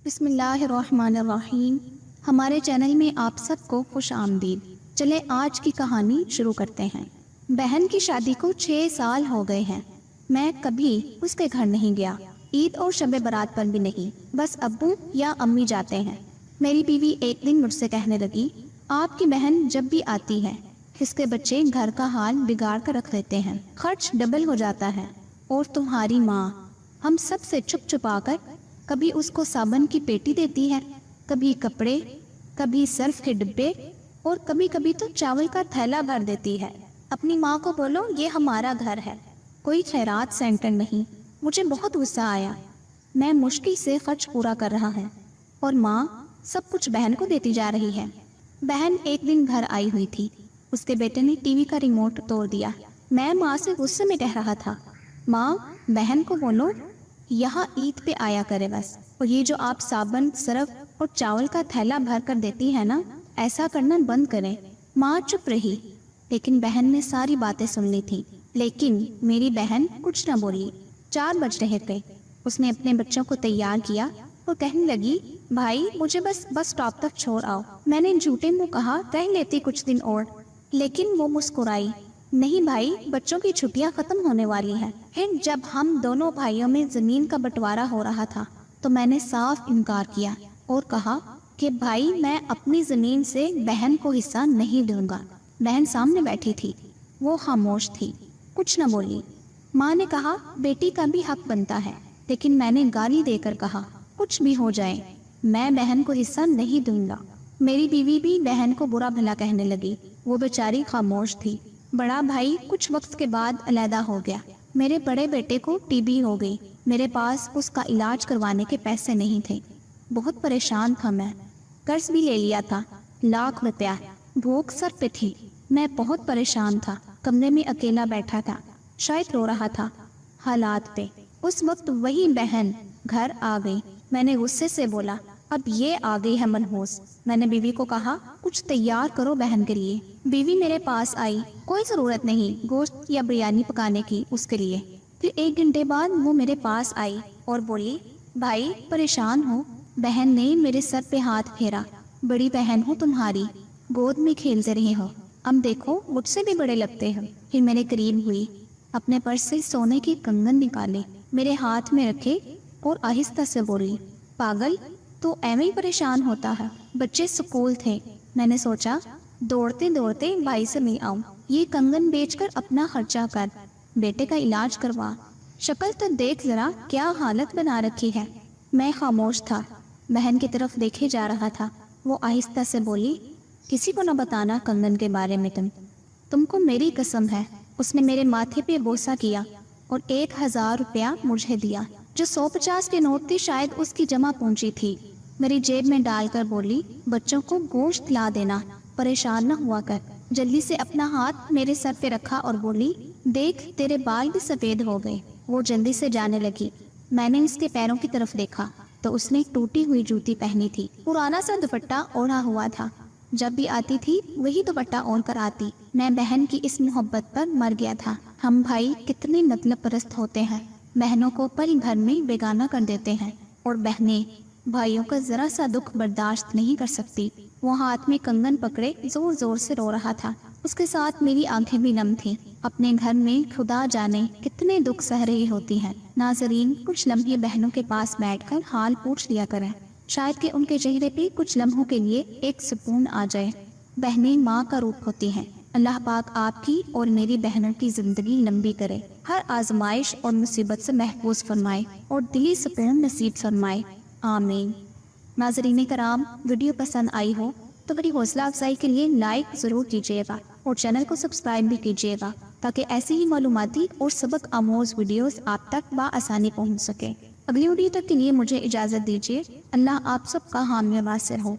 بسم اللہ الرحمن الرحیم۔ ہمارے چینل میں آپ سب کو خوش آمدید۔ چلے آج کی کہانی شروع کرتے ہیں۔ بہن کی شادی کو 6 سال ہو گئے ہیں۔ میں کبھی اس کے گھر نہیں گیا، عید اور شب برات پر بھی نہیں، بس ابو یا امی جاتے ہیں۔ میری بیوی ایک دن مجھ سے کہنے لگی، آپ کی بہن جب بھی آتی ہے اس کے بچے گھر کا حال بگاڑ کر رکھ دیتے ہیں، خرچ ڈبل ہو جاتا ہے، اور تمہاری ماں ہم سب سے چھپ چھپا کر کبھی اس کو صابن کی پیٹی دیتی ہے، کبھی کپڑے، کبھی سرف کے ڈبے، اور کبھی کبھی تو چاول کا تھیلا بھر دیتی ہے۔ اپنی ماں کو بولو یہ ہمارا گھر ہے، کوئی خیرات سینٹر نہیں۔ مجھے بہت غصہ آیا۔ میں مشکل سے خرچ پورا کر رہا ہے اور ماں سب کچھ بہن کو دیتی جا رہی ہے۔ بہن ایک دن گھر آئی ہوئی تھی، اس کے بیٹے نے ٹی وی کا ریموٹ توڑ دیا۔ میں ماں سے غصے میں کہہ رہا تھا، ماں بہن کو بولو یہاں عید پہ آیا کرے بس، اور یہ جو آپ صابن، سرف اور چاول کا تھیلا بھر کر دیتی ہے نا، ایسا کرنا بند کریں۔ ماں چپ رہی، لیکن بہن نے ساری باتیں سن لی تھی، لیکن میری بہن کچھ نہ بولی۔ 4 بج رہے تھے، اس نے اپنے بچوں کو تیار کیا اور کہنے لگی، بھائی مجھے بس سٹاپ تک چھوڑ آؤ۔ میں نے جھوٹے منہ کہا رہ لیتی کچھ دن اور، لیکن وہ مسکرائی، نہیں بھائی بچوں کی چھٹیاں ختم ہونے والی ہیں۔ پھر جب ہم دونوں بھائیوں میں زمین کا بٹوارا ہو رہا تھا تو میں نے صاف انکار کیا اور کہا کہ بھائی میں اپنی زمین سے بہن کو حصہ نہیں دوں گا۔ بہن سامنے بیٹھی تھی، وہ خاموش تھی، کچھ نہ بولی۔ ماں نے کہا بیٹی کا بھی حق بنتا ہے، لیکن میں نے گالی دے کر کہا کچھ بھی ہو جائے میں بہن کو حصہ نہیں دوں گا۔ میری بیوی بھی بہن کو برا بھلا کہنے لگی، وہ بیچاری خاموش تھی۔ بڑا بھائی کچھ وقت کے بعد علیحدہ ہو گیا۔ میرے بڑے بیٹے کو ٹی بی ہو گئی، میرے پاس اس کا علاج کروانے کے پیسے نہیں تھے، بہت پریشان تھا میں، قرض بھی لے لیا تھا لاکھ روپیہ، بھوک سر پہ تھی، میں بہت پریشان تھا، کمرے میں اکیلا بیٹھا تھا، شاید رو رہا تھا حالات پہ۔ اس وقت وہی بہن گھر آ گئی۔ میں نے غصے سے بولا، اب یہ آ گئی ہے منحوس۔ میں نے بیوی کو کہا کچھ تیار کرو بہن کے لیے۔ بیوی میرے پاس آئی، کوئی ضرورت نہیں گوشت یا بریانی پکانے کی اس کے لیے۔ پھر 1 گھنٹے بعد وہ میرے پاس آئی اور بولی، بھائی پریشان ہو؟ بہن نے میرے سر پہ ہاتھ پھیرا، بڑی بہن ہوں تمہاری، گود میں کھیلتے رہے ہو، اب دیکھو مجھ سے بھی بڑے لگتے ہو۔ پھر میرے قریب ہوئی، اپنے پرس سے سونے کے کنگن نکالے، میرے ہاتھ میں رکھے اور آہستہ سے بولی، پاگل تو ایویں ہی پریشان ہوتا ہے، بچے سکول تھے، میں نے سوچا دوڑتے دوڑتے بھائی سے مل آؤں، یہ کنگن بیچ کر اپنا خرچہ کر، بیٹے کا علاج کروا، شکل تو دیکھ ذرا کیا حالت بنا رکھی ہے۔ میں خاموش تھا، بہن کی طرف دیکھے جا رہا تھا۔ وہ آہستہ سے بولی، کسی کو نہ بتانا کنگن کے بارے میں، تم کو میری قسم ہے۔ اس نے میرے ماتھے پہ بوسہ کیا اور 1000 روپیہ مجھے دیا، جو 150 کے نوٹ تھی، شاید اس کی جمع پونجی تھی، میری جیب میں ڈال کر بولی، بچوں کو گوشت لا دینا، پریشان نہ ہوا کر۔ جلدی سے اپنا ہاتھ میرے سر پہ رکھا اور بولی، دیکھ تیرے بال بھی سفید ہو گئے۔ وہ جلدی سے جانے لگی۔ میں نے اس کے پیروں کی طرف دیکھا تو اس نے ٹوٹی ہوئی جوتی پہنی تھی، پرانا سا دوپٹہ اوڑھا ہوا تھا، جب بھی آتی تھی وہی دوپٹہ اوڑھ کر آتی۔ میں بہن کی اس محبت پر مر گیا تھا۔ ہم بھائی کتنے مطلب پرست ہوتے ہیں، بہنوں کو پل بھر میں بیگانہ کر دیتے ہیں، اور بہنیں بھائیوں کا ذرا سا دکھ برداشت نہیں کر سکتی۔ وہ ہاتھ میں کنگن پکڑے زور زور سے رو رہا تھا، اس کے ساتھ میری آنکھیں بھی نم تھیں۔ اپنے گھر میں خدا جانے کتنے دکھ سہ رہی ہوتی ہیں۔ ناظرین، کچھ لمحے بہنوں کے پاس بیٹھ کر حال پوچھ لیا کریں، شاید کہ ان کے چہرے پہ کچھ لمحوں کے لیے ایک سکون آ جائے۔ بہنیں ماں کا روپ ہوتی ہیں۔ اللہ پاک آپ کی اور میری بہنوں کی زندگی لمبی کرے، ہر آزمائش اور مصیبت سے محفوظ فرمائے اور دلی سکون نصیب فرمائے، آمین۔ ناظرین کرام، ویڈیو پسند آئی ہو تو میری حوصلہ افزائی کے لیے لائک ضرور کیجیے گا اور چینل کو سبسکرائب بھی کیجیے گا، تاکہ ایسی ہی معلوماتی اور سبق آموز ویڈیوز آپ تک بآسانی پہنچ سکے۔ اگلی ویڈیو تک کے لیے مجھے اجازت دیجیے۔ اللہ آپ سب کا حامی و ناصر ہو۔